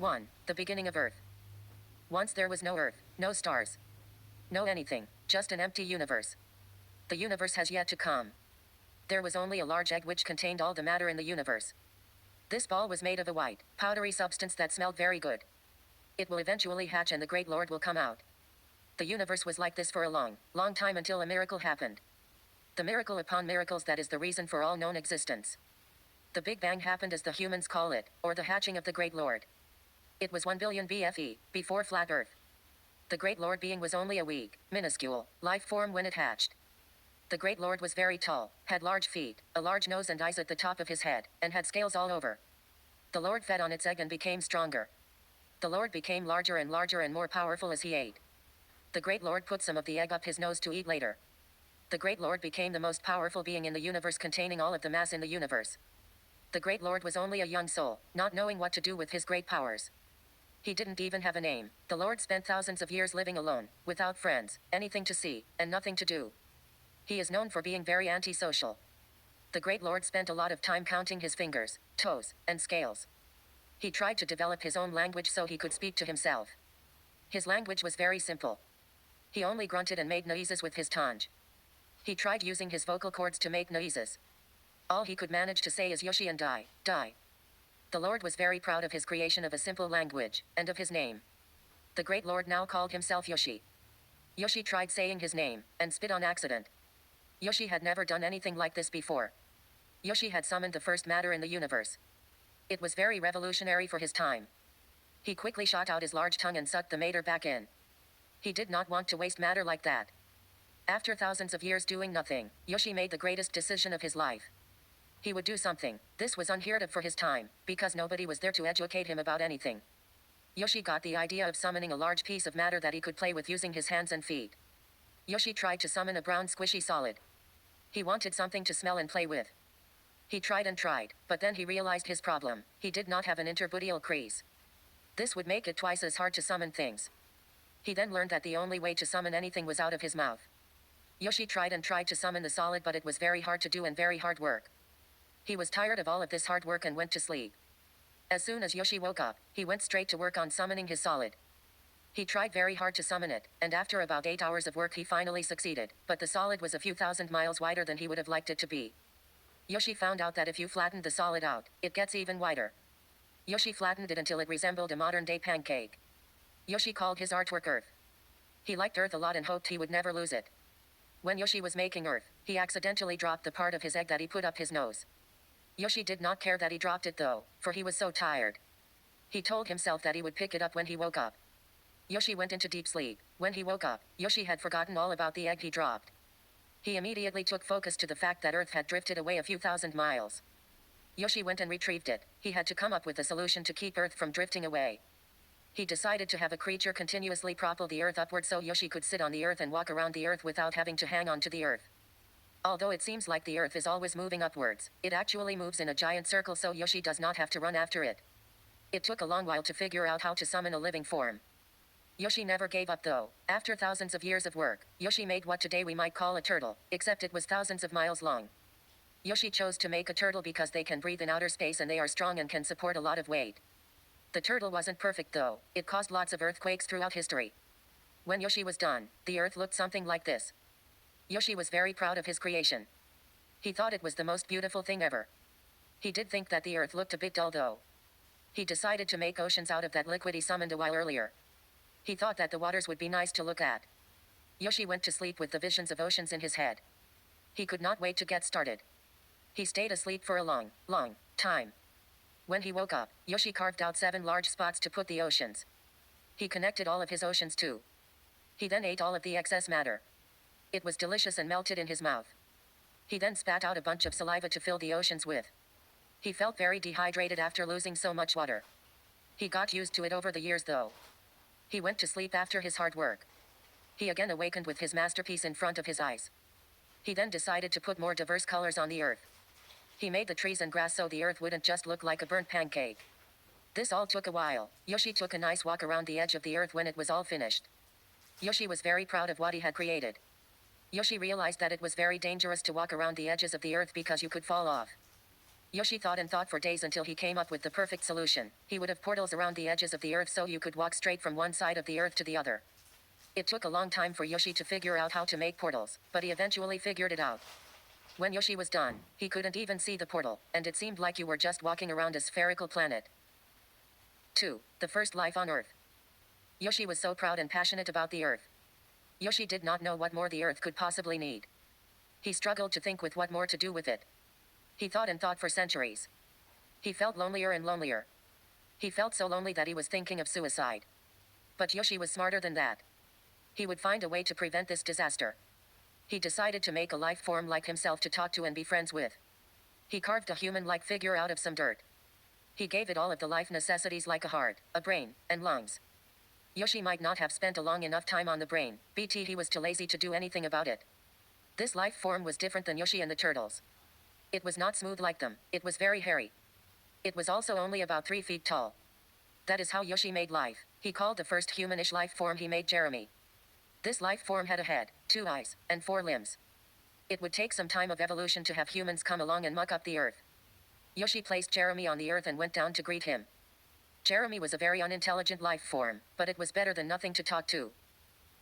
1. The beginning of Earth. Once there was no Earth, no stars, no anything, just an empty universe. The universe has yet to come. There was only a large egg which contained all the matter in the universe. This ball was made of a white, powdery substance that smelled very good. It will eventually hatch and the great Lord will come out. The universe was like this for a long, long time until a miracle happened. The miracle upon miracles that is the reason for all known existence. The Big Bang happened as the humans call it, or the hatching of the great Lord. It was 1 billion BFE, before flat Earth. The great Lord being was only a weak, minuscule, life form when it hatched. The great Lord was very tall, had large feet, a large nose and eyes at the top of his head, and had scales all over. The Lord fed on its egg and became stronger. The Lord became larger and more powerful as he ate. The great Lord put some of the egg up his nose to eat later. The great Lord became the most powerful being in the universe, containing all of the mass in the universe. The great Lord was only a young soul, not knowing what to do with his great powers. He didn't even have a name. The Lord spent thousands of years living alone, without friends, anything to see, and nothing to do. He is known for being very antisocial. The great Lord spent a lot of time counting his fingers, toes, and scales. He tried to develop his own language so he could speak to himself. His language was very simple. He only grunted and made noises with his tongue. He tried using his vocal cords to make noises. All he could manage to say is Yoshi and die, die. The Lord was very proud of his creation of a simple language, and of his name. The great Lord now called himself Yoshi. Yoshi tried saying his name, and spit on accident. Yoshi had never done anything like this before. Yoshi had summoned the first matter in the universe. It was very revolutionary for his time. He quickly shot out his large tongue and sucked the matter back in. He did not want to waste matter like that. After thousands of years doing nothing, Yoshi made the greatest decision of his life. He would do something. This was unheard of for his time, because nobody was there to educate him about anything. Yoshi got the idea of summoning a large piece of matter that he could play with using his hands and feet. Yoshi tried to summon a brown squishy solid. He wanted something to smell and play with. He tried and tried, but then he realized his problem. He did not have an interbutyal crease. This would make it twice as hard to summon things. He then learned that the only way to summon anything was out of his mouth. Yoshi tried and tried to summon the solid, but it was very hard to do and very hard work. He was tired of all of this hard work and went to sleep. As soon as Yoshi woke up, he went straight to work on summoning his solid. He tried very hard to summon it, and after about 8 hours of work he finally succeeded, but the solid was a few thousand miles wider than he would have liked it to be. Yoshi found out that if you flattened the solid out, it gets even wider. Yoshi flattened it until it resembled a modern-day pancake. Yoshi called his artwork Earth. He liked Earth a lot and hoped he would never lose it. When Yoshi was making Earth, he accidentally dropped the part of his egg that he put up his nose. Yoshi did not care that he dropped it though, for he was so tired. He told himself that he would pick it up when he woke up. Yoshi went into deep sleep. When he woke up, Yoshi had forgotten all about the egg he dropped. He immediately took focus to the fact that Earth had drifted away a few thousand miles. Yoshi went and retrieved it. He had to come up with a solution to keep Earth from drifting away. He decided to have a creature continuously propel the Earth upward so Yoshi could sit on the Earth and walk around the Earth without having to hang on to the Earth. Although it seems like the Earth is always moving upwards, it actually moves in a giant circle so Yoshi does not have to run after it. It took a long while to figure out how to summon a living form. Yoshi never gave up though. After thousands of years of work, Yoshi made what today we might call a turtle, except it was thousands of miles long. Yoshi chose to make a turtle because they can breathe in outer space and they are strong and can support a lot of weight. The turtle wasn't perfect though. It caused lots of earthquakes throughout history. When Yoshi was done, the Earth looked something like this. Yoshi was very proud of his creation. He thought it was the most beautiful thing ever. He did think that the Earth looked a bit dull though. He decided to make oceans out of that liquid he summoned a while earlier. He thought that the waters would be nice to look at. Yoshi went to sleep with the visions of oceans in his head. He could not wait to get started. He stayed asleep for a long, long time. When he woke up, Yoshi carved out 7 large spots to put the oceans. He connected all of his oceans too. He then ate all of the excess matter. It was delicious and melted in his mouth. He then spat out a bunch of saliva to fill the oceans with. He felt very dehydrated after losing so much water. He got used to it over the years though. He went to sleep after his hard work. He again awakened with his masterpiece in front of his eyes. He then decided to put more diverse colors on the Earth. He made the trees and grass so the Earth wouldn't just look like a burnt pancake. This all took a while. Yoshi took a nice walk around the edge of the Earth when it was all finished. Yoshi was very proud of what he had created. Yoshi realized that it was very dangerous to walk around the edges of the Earth because you could fall off. Yoshi thought and thought for days until he came up with the perfect solution. He would have portals around the edges of the earth so you could walk straight from one side of the earth to the other. It took a long time for Yoshi to figure out how to make portals, but he eventually figured it out. When Yoshi was done, he couldn't even see the portal, and it seemed like you were just walking around a spherical planet. 2. The first life on Earth. Yoshi was so proud and passionate about the Earth. Yoshi did not know what more the Earth could possibly need. He struggled to think with what more to do with it. He thought and thought for centuries. He felt lonelier and lonelier. He felt so lonely that he was thinking of suicide. But Yoshi was smarter than that. He would find a way to prevent this disaster. He decided to make a life form like himself to talk to and be friends with. He carved a human-like figure out of some dirt. He gave it all of the life necessities like a heart, a brain, and lungs. Yoshi might not have spent a long enough time on the brain, but he was too lazy to do anything about it. This life form was different than Yoshi and the turtles. It was not smooth like them, it was very hairy. It was also only about 3 feet tall. That is how Yoshi made life. He called the first humanish life form he made Jeremy. This life form had a head, 2 eyes, and 4 limbs. It would take some time of evolution to have humans come along and muck up the earth. Yoshi placed Jeremy on the earth and went down to greet him. Jeremy was a very unintelligent life form, but it was better than nothing to talk to.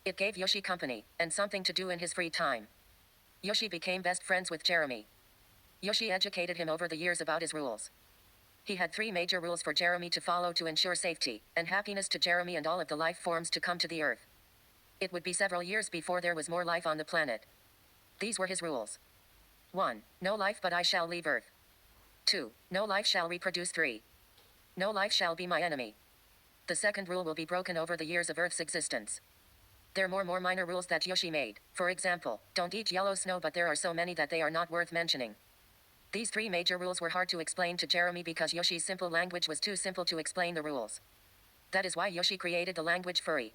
It gave Yoshi company, and something to do in his free time. Yoshi became best friends with Jeremy. Yoshi educated him over the years about his rules. He had 3 major rules for Jeremy to follow to ensure safety and happiness to Jeremy and all of the life forms to come to the earth. It would be several years before there was more life on the planet. These were his rules. 1. No life but I shall leave Earth. 2. No life shall reproduce. 3. No life shall be my enemy. The second rule will be broken over the years of Earth's existence. There are more minor rules that Yoshi made. For example, don't eat yellow snow, but there are so many that they are not worth mentioning. These 3 major rules were hard to explain to Jeremy because Yoshi's simple language was too simple to explain the rules. That is why Yoshi created the language furry.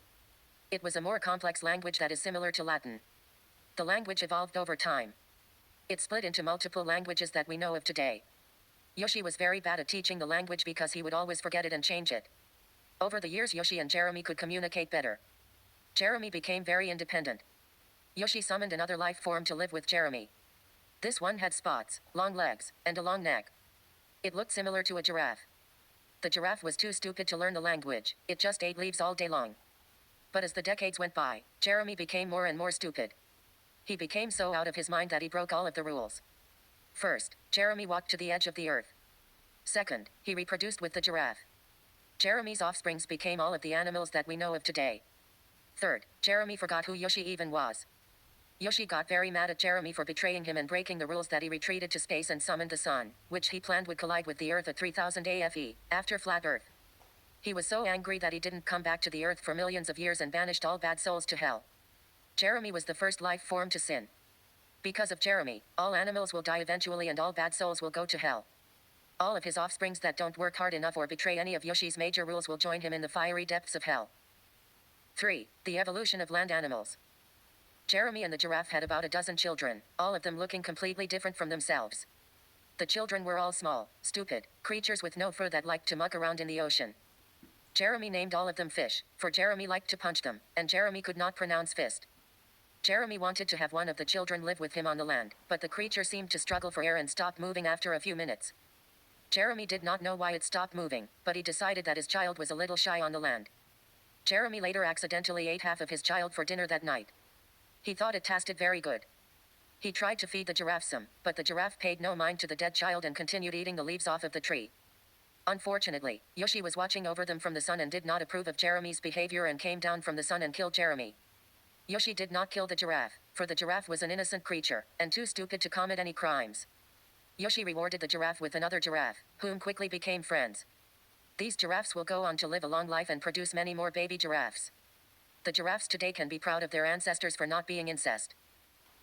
It was a more complex language that is similar to Latin. The language evolved over time. It split into multiple languages that we know of today. Yoshi was very bad at teaching the language because he would always forget it and change it. Over the years, Yoshi and Jeremy could communicate better. Jeremy became very independent. Yoshi summoned another life form to live with Jeremy. This one had spots, long legs, and a long neck. It looked similar to a giraffe. The giraffe was too stupid to learn the language, it just ate leaves all day long. But as the decades went by, Jeremy became more and more stupid. He became so out of his mind that he broke all of the rules. First, Jeremy walked to the edge of the earth. Second, he reproduced with the giraffe. Jeremy's offsprings became all of the animals that we know of today. Third, Jeremy forgot who Yoshi even was. Yoshi got very mad at Jeremy for betraying him and breaking the rules that he retreated to space and summoned the sun, which he planned would collide with the Earth at 3000 AFE, after flat Earth. He was so angry that he didn't come back to the Earth for millions of years and banished all bad souls to hell. Jeremy was the first life form to sin. Because of Jeremy, all animals will die eventually and all bad souls will go to hell. All of his offsprings that don't work hard enough or betray any of Yoshi's major rules will join him in the fiery depths of hell. 3. The evolution of land animals. Jeremy and the giraffe had about a dozen children, all of them looking completely different from themselves. The children were all small, stupid creatures with no fur that liked to muck around in the ocean. Jeremy named all of them fish, for Jeremy liked to punch them, and Jeremy could not pronounce fist. Jeremy wanted to have one of the children live with him on the land, but the creature seemed to struggle for air and stopped moving after a few minutes. Jeremy did not know why it stopped moving, but he decided that his child was a little shy on the land. Jeremy later accidentally ate half of his child for dinner that night. He thought it tasted very good. He tried to feed the giraffe some, but the giraffe paid no mind to the dead child and continued eating the leaves off of the tree. Unfortunately, Yoshi was watching over them from the sun and did not approve of Jeremy's behavior and came down from the sun and killed Jeremy. Yoshi did not kill the giraffe, for the giraffe was an innocent creature, and too stupid to commit any crimes. Yoshi rewarded the giraffe with another giraffe, whom quickly became friends. These giraffes will go on to live a long life and produce many more baby giraffes. The giraffes today can be proud of their ancestors for not being incest.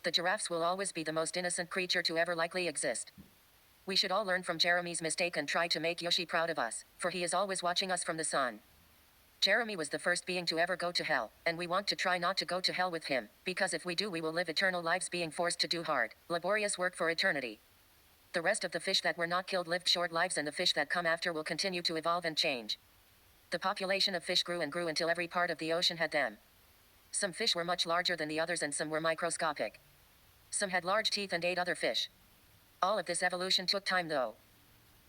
The giraffes will always be the most innocent creature to ever likely exist. We should all learn from Jeremy's mistake and try to make Yoshi proud of us, for he is always watching us from the sun. Jeremy was the first being to ever go to hell, and we want to try not to go to hell with him, because if we do we will live eternal lives being forced to do hard, laborious work for eternity. The rest of the fish that were not killed lived short lives, and the fish that come after will continue to evolve and change. The population of fish grew and grew until every part of the ocean had them. Some fish were much larger than the others and some were microscopic. Some had large teeth and ate other fish. All of this evolution took time though.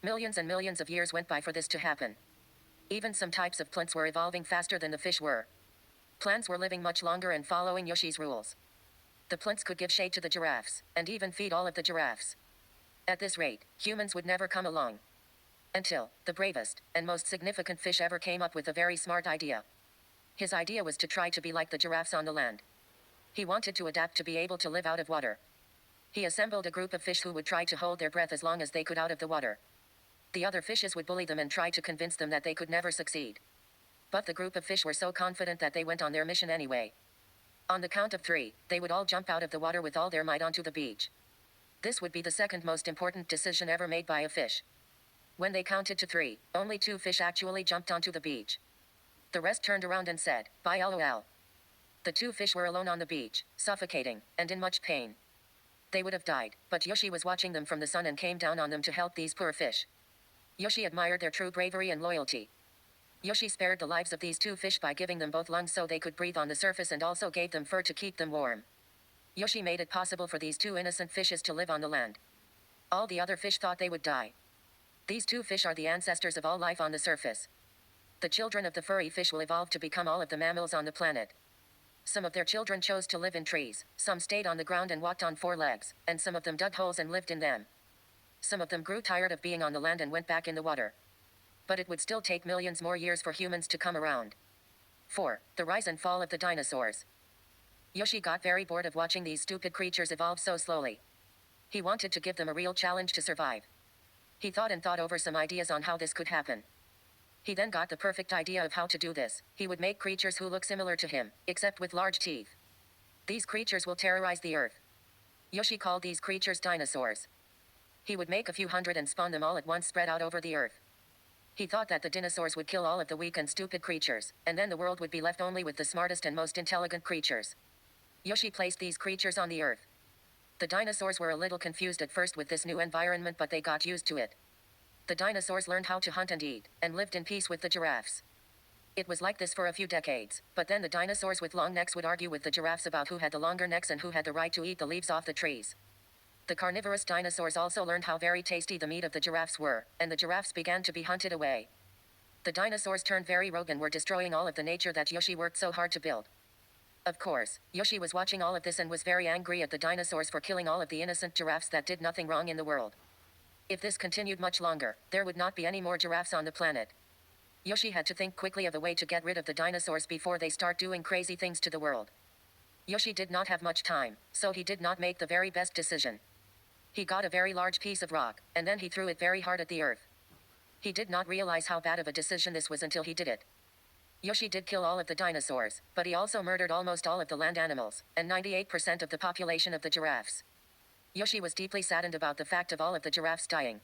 Millions and millions of years went by for this to happen. Even some types of plants were evolving faster than the fish were. Plants were living much longer and following Yoshi's rules. The plants could give shade to the giraffes, and even feed all of the giraffes. At this rate, humans would never come along. Until, the bravest, and most significant fish ever came up with a very smart idea. His idea was to try to be like the giraffes on the land. He wanted to adapt to be able to live out of water. He assembled a group of fish who would try to hold their breath as long as they could out of the water. The other fishes would bully them and try to convince them that they could never succeed. But the group of fish were so confident that they went on their mission anyway. On the count of 3, they would all jump out of the water with all their might onto the beach. This would be the second most important decision ever made by a fish. When they counted to 3, only 2 fish actually jumped onto the beach. The rest turned around and said, "Bye lol." The 2 fish were alone on the beach, suffocating, and in much pain. They would have died, but Yoshi was watching them from the sun and came down on them to help these poor fish. Yoshi admired their true bravery and loyalty. Yoshi spared the lives of these 2 fish by giving them both lungs so they could breathe on the surface and also gave them fur to keep them warm. Yoshi made it possible for these 2 innocent fishes to live on the land. All the other fish thought they would die. These 2 fish are the ancestors of all life on the surface. The children of the furry fish will evolve to become all of the mammals on the planet. Some of their children chose to live in trees, some stayed on the ground and walked on 4 legs, and some of them dug holes and lived in them. Some of them grew tired of being on the land and went back in the water. But it would still take millions more years for humans to come around. 4. The rise and fall of the dinosaurs. Yoshi got very bored of watching these stupid creatures evolve so slowly. He wanted to give them a real challenge to survive. He thought and thought over some ideas on how this could happen. He then got the perfect idea of how to do this. He would make creatures who look similar to him, except with large teeth. These creatures will terrorize the earth. Yoshi called these creatures dinosaurs. He would make a few hundred and spawn them all at once spread out over the earth. He thought that the dinosaurs would kill all of the weak and stupid creatures, and then the world would be left only with the smartest and most intelligent creatures. Yoshi placed these creatures on the earth. The dinosaurs were a little confused at first with this new environment, but they got used to it. The dinosaurs learned how to hunt and eat, and lived in peace with the giraffes. It was like this for a few decades, but then the dinosaurs with long necks would argue with the giraffes about who had the longer necks and who had the right to eat the leaves off the trees. The carnivorous dinosaurs also learned how very tasty the meat of the giraffes were, and the giraffes began to be hunted away. The dinosaurs turned very rogue and were destroying all of the nature that Yoshi worked so hard to build. Of course, Yoshi was watching all of this and was very angry at the dinosaurs for killing all of the innocent giraffes that did nothing wrong in the world. If this continued much longer, there would not be any more giraffes on the planet. Yoshi had to think quickly of a way to get rid of the dinosaurs before they start doing crazy things to the world. Yoshi did not have much time, so he did not make the very best decision. He got a very large piece of rock, and then he threw it very hard at the earth. He did not realize how bad of a decision this was until he did it. Yoshi did kill all of the dinosaurs, but he also murdered almost all of the land animals, and 98% of the population of the giraffes. Yoshi was deeply saddened about the fact of all of the giraffes dying.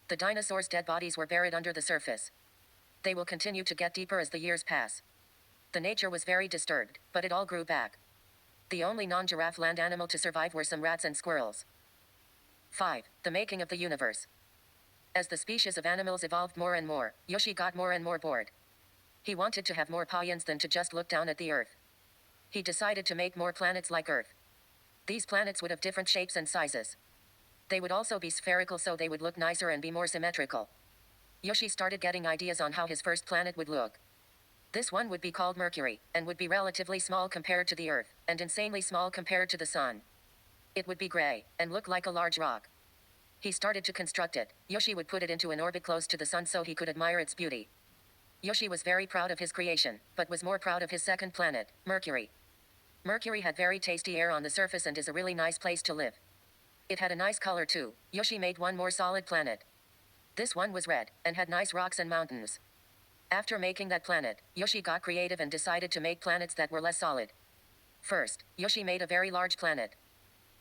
The dinosaurs' dead bodies were buried under the surface. They will continue to get deeper as the years pass. The nature was very disturbed, but it all grew back. The only non-giraffe land animal to survive were some rats and squirrels. 5. The making of the universe. As the species of animals evolved more and more, Yoshi got more and more bored. He wanted to have more opinions than to just look down at the earth. He decided to make more planets like Earth. These planets would have different shapes and sizes. They would also be spherical so they would look nicer and be more symmetrical. Yoshi started getting ideas on how his first planet would look. This one would be called Mercury, and would be relatively small compared to the Earth, and insanely small compared to the Sun. It would be gray, and look like a large rock. He started to construct it. Yoshi would put it into an orbit close to the Sun so he could admire its beauty. Yoshi was very proud of his creation, but was more proud of his second planet, Mercury. Mercury had very tasty air on the surface and is a really nice place to live. It had a nice color too. Yoshi made one more solid planet. This one was red, and had nice rocks and mountains. After making that planet, Yoshi got creative and decided to make planets that were less solid. First, Yoshi made a very large planet.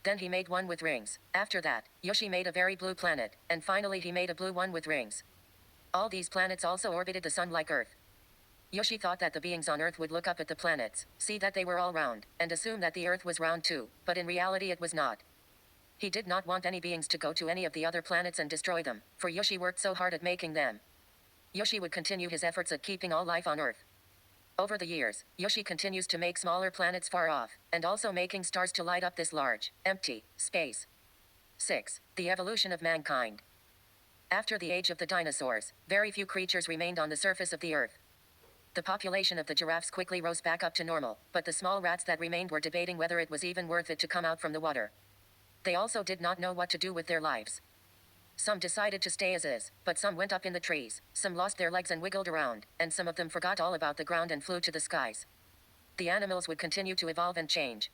Then he made one with rings. After that, Yoshi made a very blue planet, and finally he made a blue one with rings. All these planets also orbited the sun like Earth. Yoshi thought that the beings on Earth would look up at the planets, see that they were all round, and assume that the Earth was round too, but in reality it was not. He did not want any beings to go to any of the other planets and destroy them, for Yoshi worked so hard at making them. Yoshi would continue his efforts at keeping all life on Earth. Over the years, Yoshi continues to make smaller planets far off, and also making stars to light up this large, empty, space. 6. The evolution of mankind. After the age of the dinosaurs, very few creatures remained on the surface of the earth. The population of the giraffes quickly rose back up to normal, but the small rats that remained were debating whether it was even worth it to come out from the water. They also did not know what to do with their lives. Some decided to stay as is, but some went up in the trees, some lost their legs and wiggled around, and some of them forgot all about the ground and flew to the skies. The animals would continue to evolve and change.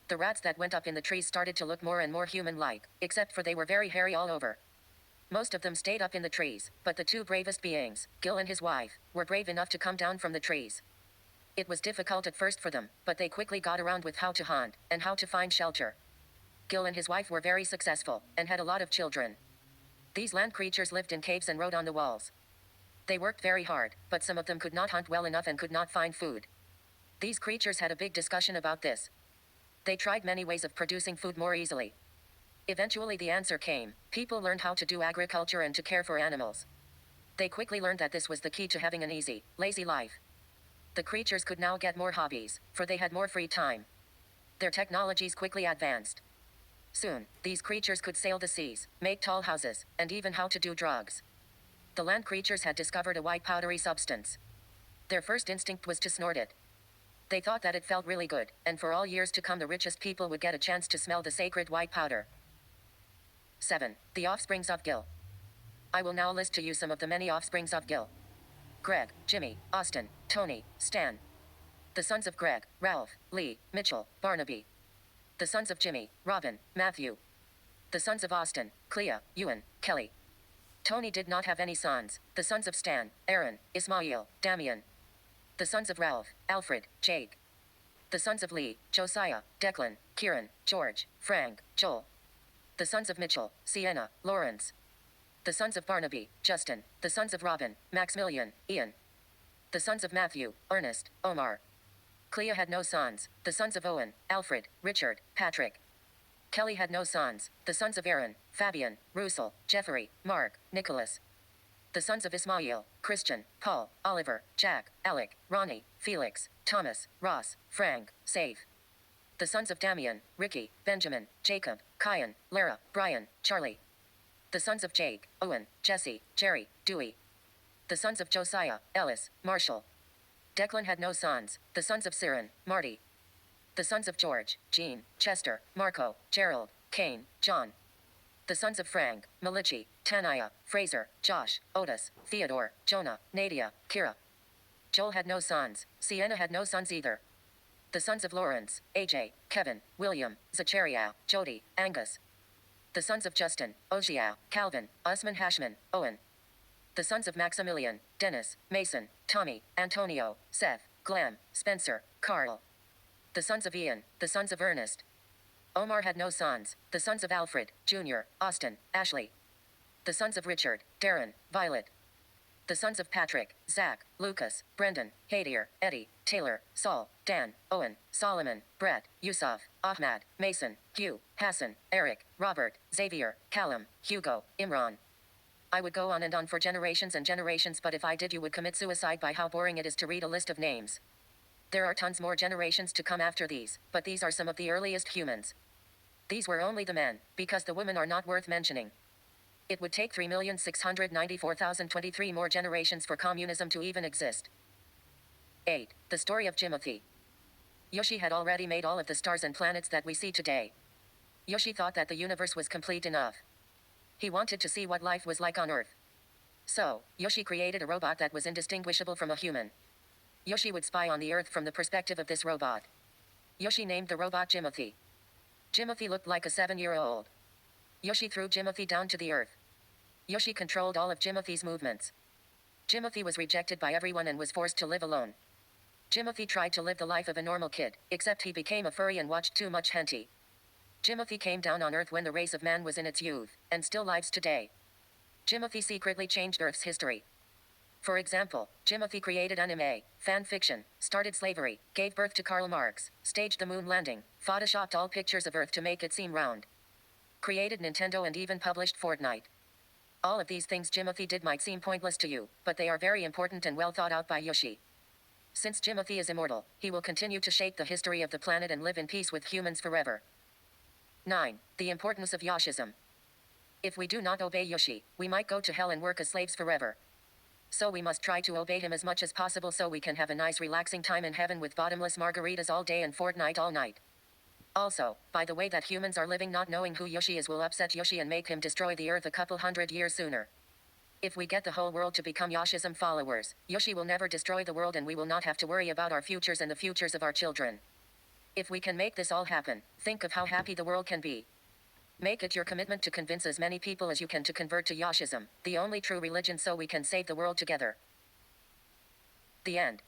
The rats that went up in the trees started to look more and more human-like, except for they were very hairy all over. Most of them stayed up in the trees, but the two bravest beings, Gil and his wife, were brave enough to come down from the trees. It was difficult at first for them, but they quickly got around with how to hunt, and how to find shelter. Gil and his wife were very successful, and had a lot of children. These land creatures lived in caves and wrote on the walls. They worked very hard, but some of them could not hunt well enough and could not find food. These creatures had a big discussion about this. They tried many ways of producing food more easily. Eventually the answer came. People learned how to do agriculture and to care for animals. They quickly learned that this was the key to having an easy, lazy life. The creatures could now get more hobbies, for they had more free time. Their technologies quickly advanced. Soon, these creatures could sail the seas, make tall houses, and even how to do drugs. The land creatures had discovered a white powdery substance. Their first instinct was to snort it. They thought that it felt really good, and for all years to come the richest people would get a chance to smell the sacred white powder. 7. The offsprings of Gil. I will now list to you some of the many offsprings of Gil. Greg, Jimmy, Austin, Tony, Stan. The sons of Greg, Ralph, Lee, Mitchell, Barnaby. The sons of Jimmy, Robin, Matthew. The sons of Austin, Clea, Ewan, Kelly. Tony did not have any sons. The sons of Stan, Aaron, Ismail, Damian. The sons of Ralph, Alfred, Jake. The sons of Lee, Josiah, Declan, Kieran, George, Frank, Joel. The sons of Mitchell, Sienna, Lawrence. The sons of Barnaby, Justin. The sons of Robin, Maximilian, Ian. The sons of Matthew, Ernest, Omar. Clea had no sons. The sons of Owen, Alfred, Richard, Patrick. Kelly had no sons. The sons of Aaron, Fabian, Russell, Jeffrey, Mark, Nicholas. The sons of Ismail, Christian, Paul, Oliver, Jack, Alec, Ronnie, Felix, Thomas, Ross, Frank, Safe. The sons of Damian, Ricky, Benjamin, Jacob, Kyan, Lara, Brian, Charlie. The sons of Jake, Owen, Jesse, Jerry, Dewey. The sons of Josiah, Ellis, Marshall. Declan had no sons. The sons of Siren, Marty. The sons of George, Jean, Chester, Marco, Gerald, Kane, John. The sons of Frank, Malichi, Tania, Fraser, Josh, Otis, Theodore, Jonah, Nadia, Kira. Joel had no sons. Sienna had no sons either. The sons of Lawrence, AJ, Kevin, William, Zacharia, Jody, Angus. The sons of Justin, Ojia, Calvin, Usman Hashman, Owen. The sons of Maximilian, Dennis, Mason, Tommy, Antonio, Seth, Glam, Spencer, Carl. The sons of Ian, the sons of Ernest. Omar had no sons. The sons of Alfred, Jr., Austin, Ashley. The sons of Richard, Darren, Violet. The sons of Patrick, Zach, Lucas, Brendan, Hadier, Eddie, Taylor, Saul, Dan, Owen, Solomon, Brett, Yusuf, Ahmad, Mason, Hugh, Hassan, Eric, Robert, Xavier, Callum, Hugo, Imran. I would go on and on for generations and generations, but if I did you would commit suicide by how boring it is to read a list of names. There are tons more generations to come after these, but these are some of the earliest humans. These were only the men, because the women are not worth mentioning. It would take 3,694,023 more generations for communism to even exist. 8. The story of Jimothy. Yoshi had already made all of the stars and planets that we see today. Yoshi thought that the universe was complete enough. He wanted to see what life was like on Earth. So, Yoshi created a robot that was indistinguishable from a human. Yoshi would spy on the Earth from the perspective of this robot. Yoshi named the robot Jimothy. Jimothy looked like a 7-year-old. Yoshi threw Jimothy down to the earth. Yoshi controlled all of Jimothy's movements. Jimothy was rejected by everyone and was forced to live alone. Jimothy tried to live the life of a normal kid, except he became a furry and watched too much hentai. Jimothy came down on Earth when the race of man was in its youth, and still lives today. Jimothy secretly changed Earth's history. For example, Jimothy created anime, fan fiction, started slavery, gave birth to Karl Marx, staged the moon landing, photoshopped all pictures of Earth to make it seem round. Created Nintendo and even published Fortnite. All of these things Jimothy did might seem pointless to you, but they are very important and well thought out by Yoshi. Since Jimothy is immortal, he will continue to shape the history of the planet and live in peace with humans forever. 9. The importance of Yoshism. If we do not obey Yoshi, we might go to hell and work as slaves forever. So we must try to obey him as much as possible so we can have a nice relaxing time in heaven with bottomless margaritas all day and Fortnite all night. Also, by the way that humans are living not knowing who Yoshi is will upset Yoshi and make him destroy the earth a couple hundred years sooner. If we get the whole world to become Yoshism followers, Yoshi will never destroy the world and we will not have to worry about our futures and the futures of our children. If we can make this all happen, think of how happy the world can be. Make it your commitment to convince as many people as you can to convert to Yoshism, the only true religion, so we can save the world together. The end.